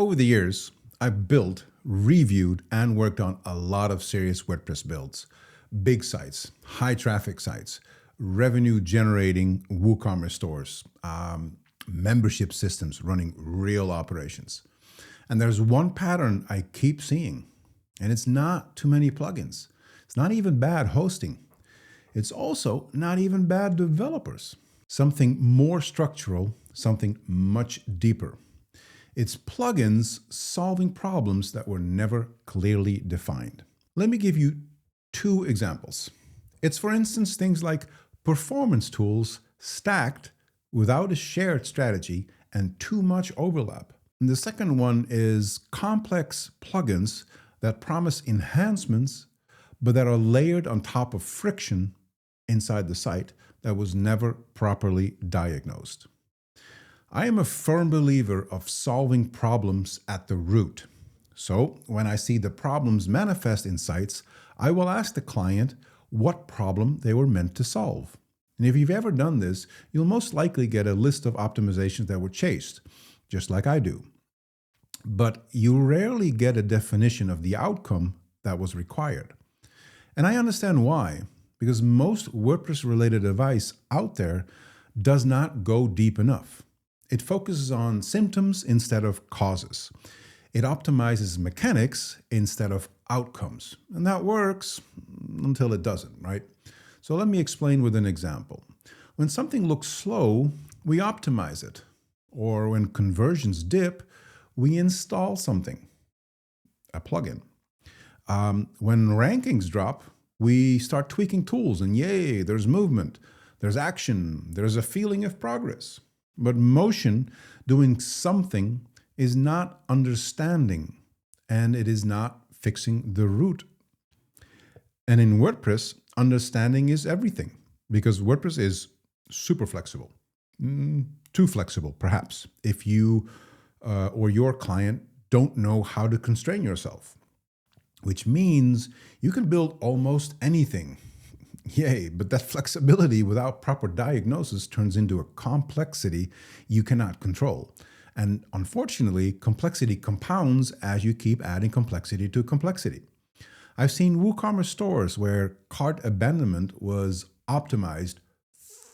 Over the years, I've built, reviewed, and worked on a lot of serious WordPress builds. Big sites, high traffic sites, revenue generating WooCommerce stores, membership systems running real operations. And there's one pattern I keep seeing, and it's not too many plugins. It's not even bad hosting. It's also not even bad developers. Something more structural, something much deeper. It's plugins solving problems that were never clearly defined. Let me give you two examples. It's, for instance, things like performance tools stacked without a shared strategy and too much overlap. And the second one is complex plugins that promise enhancements, but that are layered on top of friction inside the site that was never properly diagnosed. I am a firm believer of solving problems at the root. So when I see the problems manifest in sites, I will ask the client what problem they were meant to solve. And if you've ever done this, you'll most likely get a list of optimizations that were chased, just like I do. But you rarely get a definition of the outcome that was required. And I understand why, because most WordPress-related advice out there does not go deep enough. It focuses on symptoms instead of causes. It optimizes mechanics instead of outcomes. And that works until it doesn't, right? So let me explain with an example. When something looks slow, we optimize it. Or when conversions dip, we install something, a plugin. When rankings drop, we start tweaking tools and yay, there's movement, there's action, there's a feeling of progress. But motion, doing something, is not understanding, and it is not fixing the root. And in WordPress, understanding is everything, because WordPress is super flexible. Too flexible, perhaps, if you or your client don't know how to constrain yourself, which means you can build almost anything. Yay, but that flexibility without proper diagnosis turns into a complexity you cannot control. And unfortunately, complexity compounds as you keep adding complexity to complexity. I've seen WooCommerce stores where cart abandonment was optimized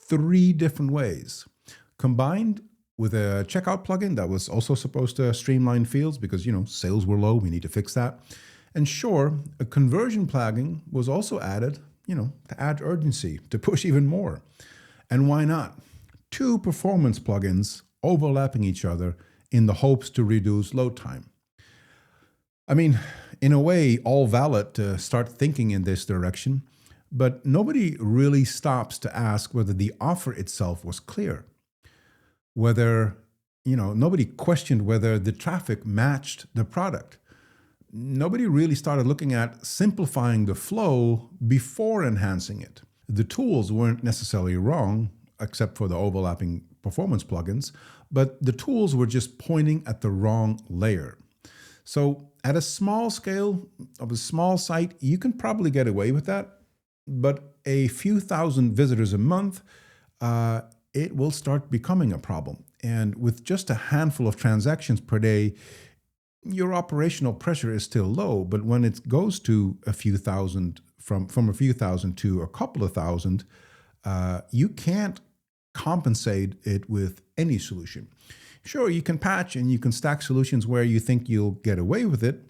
3 different ways, combined with a checkout plugin that was also supposed to streamline fields because, sales were low, we need to fix that. And sure, a conversion plugin was also added, to add urgency, to push even more. And why not? 2 performance plugins overlapping each other in the hopes to reduce load time. I mean, in a way, all valid to start thinking in this direction, but nobody really stops to ask whether the offer itself was clear. Whether, nobody questioned whether the traffic matched the product. Nobody really started looking at simplifying the flow before enhancing it. The tools weren't necessarily wrong, except for the overlapping performance plugins, but the tools were just pointing at the wrong layer. So at a small scale of a small site, you can probably get away with that, but a few thousand visitors a month, it will start becoming a problem. And with just a handful of transactions per day, your operational pressure is still low, but when it goes to a few thousand, from a few thousand to a couple of thousand, you can't compensate it with any solution. Sure, you can patch and you can stack solutions where you think you'll get away with it,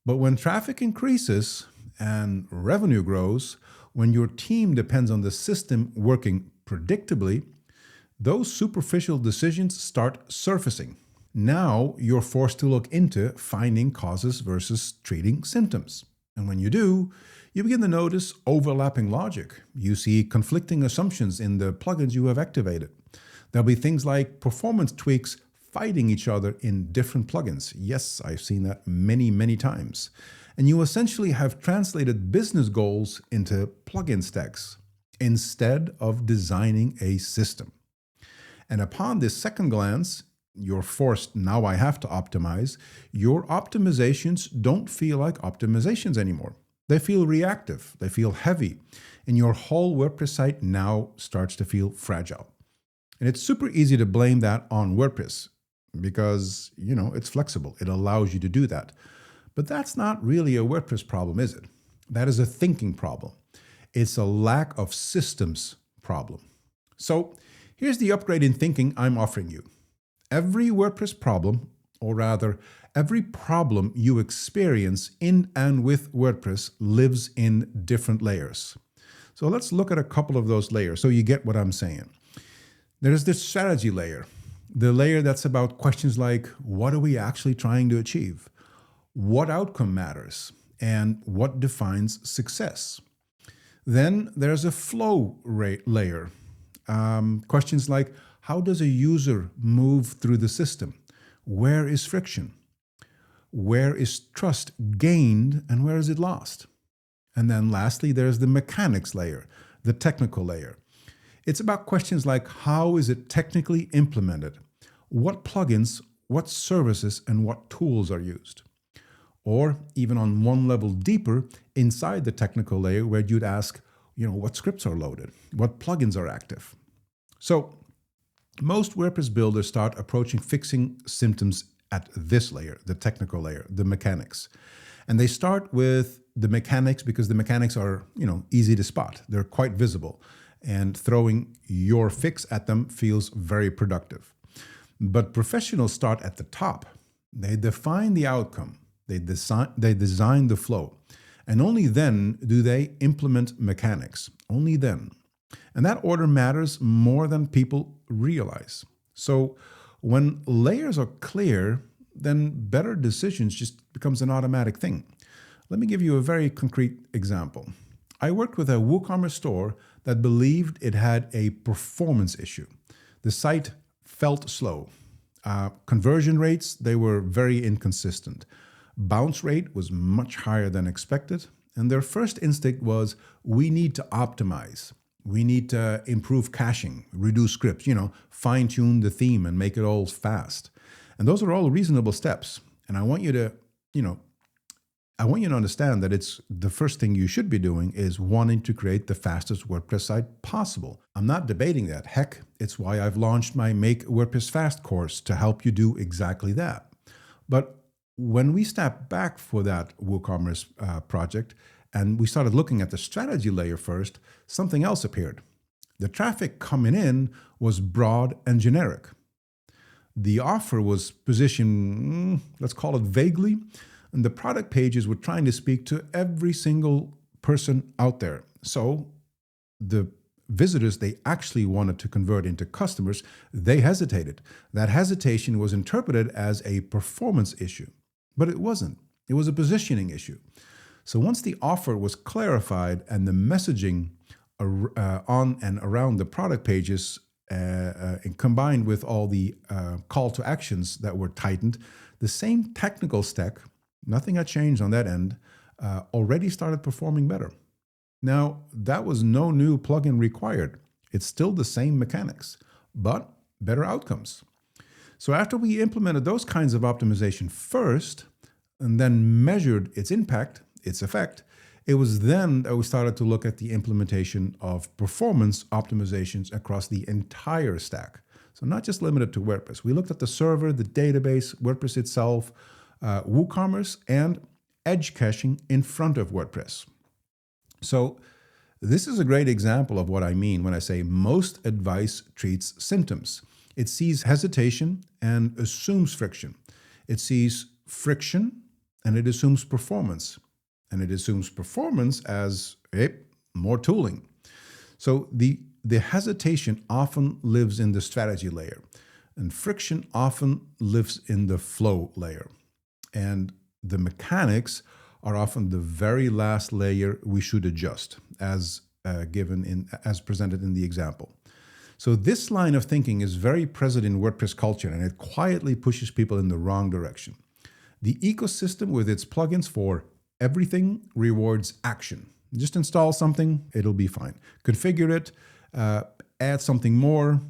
but when traffic increases and revenue grows, when your team depends on the system working predictably, those superficial decisions start surfacing. Now you're forced to look into finding causes versus treating symptoms. And when you do, you begin to notice overlapping logic. You see conflicting assumptions in the plugins you have activated. There'll be things like performance tweaks fighting each other in different plugins. Yes, I've seen that many, many times. And you essentially have translated business goals into plugin stacks instead of designing a system. And upon this second glance, you're forced, now I have to optimize. Your optimizations don't feel like optimizations anymore. They feel reactive, they feel heavy, and your whole WordPress site now starts to feel fragile. And it's super easy to blame that on WordPress. because, it's flexible. It allows you to do that. But that's not really a WordPress problem, is it? That is a thinking problem. It's a lack of systems problem. So here's the upgrade in thinking I'm offering you. Every WordPress problem, or rather, every problem you experience in and with WordPress lives in different layers. So let's look at a couple of those layers so you get what I'm saying. There's this strategy layer, the layer that's about questions like, what are we actually trying to achieve? What outcome matters? And what defines success? Then there's a flow layer. Questions like, how does a user move through the system? Where is friction? Where is trust gained and where is it lost? And then lastly, there's the mechanics layer, the technical layer. It's about questions like, how is it technically implemented? What plugins, what services, and what tools are used? Or even on one level deeper, inside the technical layer, where you'd ask, what scripts are loaded? What plugins are active? So most WordPress builders start approaching fixing symptoms at this layer, the technical layer, the mechanics. And they start with the mechanics because the mechanics are, easy to spot. They're quite visible. And throwing your fix at them feels very productive. But professionals start at the top. They define the outcome. They design the flow. And only then do they implement mechanics. Only then. And that order matters more than people realize. So when layers are clear, then better decisions just becomes an automatic thing. Let me give you a very concrete example. I worked with a WooCommerce store that believed it had a performance issue. The site felt slow. Conversion rates, they were very inconsistent. Bounce rate was much higher than expected. And their first instinct was, we need to optimize. We need to improve caching, reduce scripts, fine-tune the theme and make it all fast. And those are all reasonable steps. And I want you to understand that it's the first thing you should be doing is wanting to create the fastest WordPress site possible. I'm not debating that. Heck, it's why I've launched my Make WordPress Fast course to help you do exactly that. But when we stepped back for that WooCommerce project and we started looking at the strategy layer first, something else appeared. The traffic coming in was broad and generic. The offer was positioned, let's call it vaguely, and the product pages were trying to speak to every single person out there. So the visitors they actually wanted to convert into customers, they hesitated. That hesitation was interpreted as a performance issue, but it wasn't. It was a positioning issue. So once the offer was clarified and the messaging on and around the product pages and combined with all the call to actions that were tightened, the same technical stack, nothing had changed on that end, already started performing better. Now, that was no new plugin required. It's still the same mechanics, but better outcomes. So after we implemented those kinds of optimization first, and then measured its impact, its effect, it was then that we started to look at the implementation of performance optimizations across the entire stack. So not just limited to WordPress. We looked at the server, the database, WordPress itself, WooCommerce, and edge caching in front of WordPress. So this is a great example of what I mean when I say most advice treats symptoms. It sees hesitation and assumes friction. It sees friction and it assumes performance. And it assumes performance as more tooling. So the hesitation often lives in the strategy layer, and friction often lives in the flow layer. And the mechanics are often the very last layer we should adjust, as presented in the example. So this line of thinking is very present in WordPress culture, and it quietly pushes people in the wrong direction. The ecosystem with its plugins for everything rewards action. Just install something, it'll be fine. Configure it, add something more,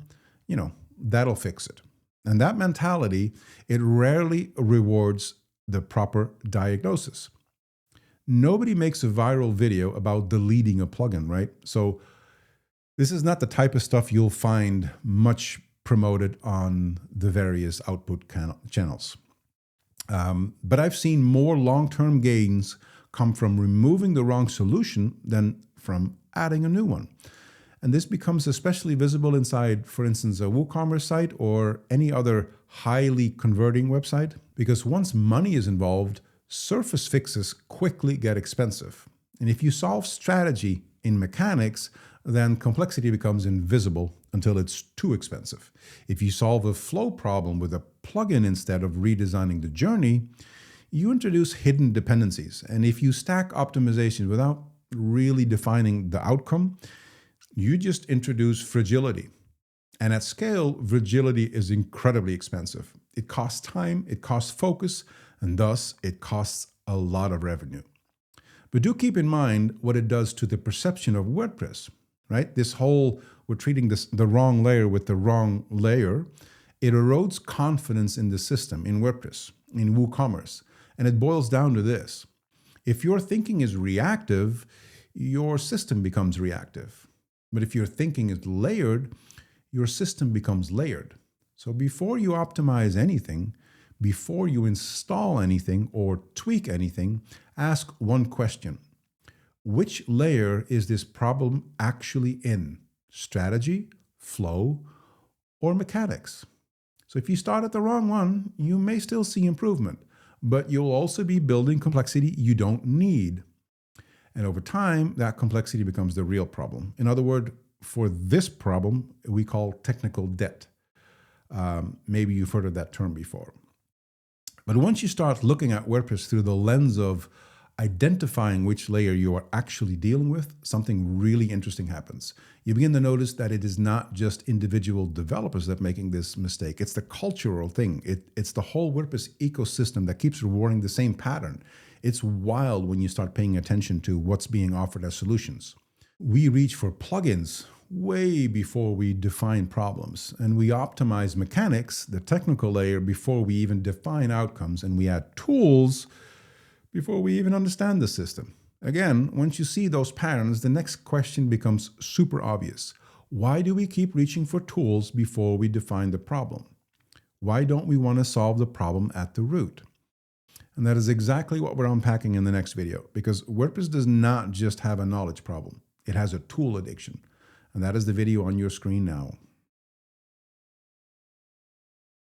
that'll fix it. And that mentality, it rarely rewards the proper diagnosis. Nobody makes a viral video about deleting a plugin, right? So this is not the type of stuff you'll find much promoted on the various output channels. But I've seen more long-term gains come from removing the wrong solution than from adding a new one. And this becomes especially visible inside, for instance, a WooCommerce site or any other highly converting website, because once money is involved, surface fixes quickly get expensive. And if you solve strategy in mechanics, then complexity becomes invisible until it's too expensive. If you solve a flow problem with a plugin instead of redesigning the journey, you introduce hidden dependencies. And if you stack optimizations without really defining the outcome, you just introduce fragility. And at scale, fragility is incredibly expensive. It costs time, it costs focus, and thus it costs a lot of revenue. But do keep in mind what it does to the perception of WordPress, right? This whole, we're treating the wrong layer with the wrong layer. It erodes confidence in the system, in WordPress, in WooCommerce. And it boils down to this. If your thinking is reactive, your system becomes reactive. But if your thinking is layered, your system becomes layered. So before you optimize anything, before you install anything or tweak anything, ask one question. Which layer is this problem actually in? Strategy, flow, or mechanics? So if you start at the wrong one, you may still see improvement, but you'll also be building complexity you don't need. And over time, that complexity becomes the real problem. In other words, for this problem, we call technical debt. Maybe you've heard of that term before. But once you start looking at WordPress through the lens of identifying which layer you are actually dealing with, something really interesting happens. You begin to notice that it is not just individual developers that are making this mistake. It's the cultural thing. It's the whole WordPress ecosystem that keeps rewarding the same pattern. It's wild when you start paying attention to what's being offered as solutions. We reach for plugins way before we define problems, and we optimize mechanics, the technical layer, before we even define outcomes, and we add tools before we even understand the system. Again, once you see those patterns, the next question becomes super obvious. Why do we keep reaching for tools before we define the problem? Why don't we want to solve the problem at the root? And that is exactly what we're unpacking in the next video, because WordPress does not just have a knowledge problem. It has a tool addiction. And that is the video on your screen now.